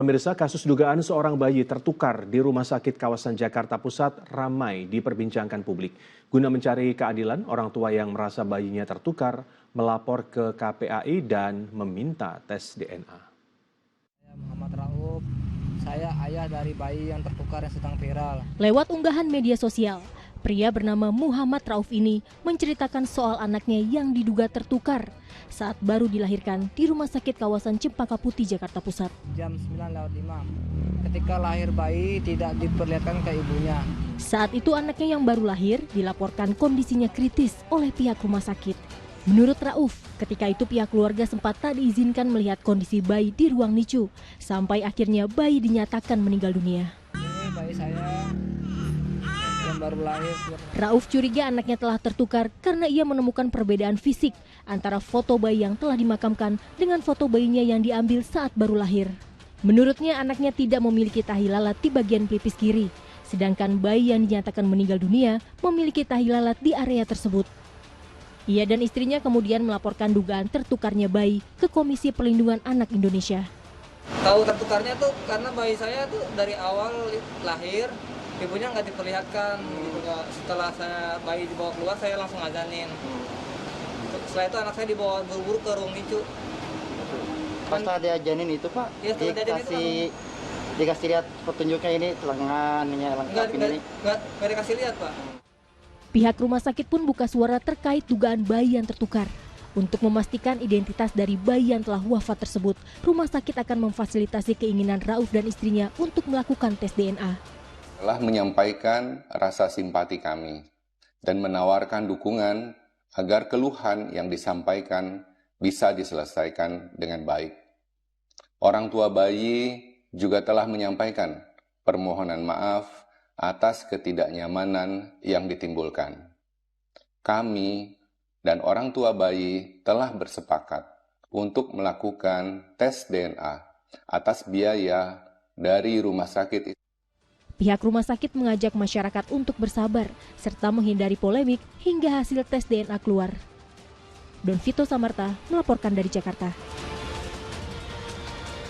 Pemirsa, kasus dugaan seorang bayi tertukar di Rumah Sakit kawasan Jakarta Pusat ramai diperbincangkan publik. Guna mencari keadilan, orang tua yang merasa bayinya tertukar melapor ke KPAI dan meminta tes DNA. Saya Muhammad Rauf, saya ayah dari bayi yang tertukar yang sedang viral. Lewat unggahan media sosial, pria bernama Muhammad Rauf ini menceritakan soal anaknya yang diduga tertukar saat baru dilahirkan di Rumah Sakit kawasan Cempaka Putih, Jakarta Pusat. Jam 9.05, ketika lahir bayi tidak diperlihatkan ke ibunya. Saat itu anaknya yang baru lahir dilaporkan kondisinya kritis oleh pihak rumah sakit. Menurut Rauf, ketika itu pihak keluarga sempat tak diizinkan melihat kondisi bayi di ruang NICU, sampai akhirnya bayi dinyatakan meninggal dunia. Ini bayi saya yang baru lahir. Rauf curiga anaknya telah tertukar karena ia menemukan perbedaan fisik antara foto bayi yang telah dimakamkan dengan foto bayinya yang diambil saat baru lahir. Menurutnya anaknya tidak memiliki tahi lalat di bagian pelipis kiri, sedangkan bayi yang dinyatakan meninggal dunia memiliki tahi lalat di area tersebut. Ia dan istrinya kemudian melaporkan dugaan tertukarnya bayi ke Komisi Perlindungan Anak Indonesia. Tahu tertukarnya tuh karena bayi saya tuh dari awal lahir, ibunya nggak diperlihatkan. Setelah bayi dibawa keluar, saya langsung azanin. Setelah itu anak saya dibawa buru-buru ke ruang NICU. Pas dia janin itu Pak, Ya, dikasih lihat petunjuknya ini lengannya lengkap ini. Nggak dikasih lihat Pak. Pihak rumah sakit pun buka suara terkait dugaan bayi yang tertukar. Untuk memastikan identitas dari bayi yang telah wafat tersebut, rumah sakit akan memfasilitasi keinginan Rauf dan istrinya untuk melakukan tes DNA. Telah menyampaikan rasa simpati kami dan menawarkan dukungan agar keluhan yang disampaikan bisa diselesaikan dengan baik. Orang tua bayi juga telah menyampaikan permohonan maaf atas ketidaknyamanan yang ditimbulkan. Kami dan orang tua bayi telah bersepakat untuk melakukan tes DNA atas biaya dari rumah sakit. Pihak rumah sakit mengajak masyarakat untuk bersabar serta menghindari polemik hingga hasil tes DNA keluar. Don Vito Samarta melaporkan dari Jakarta.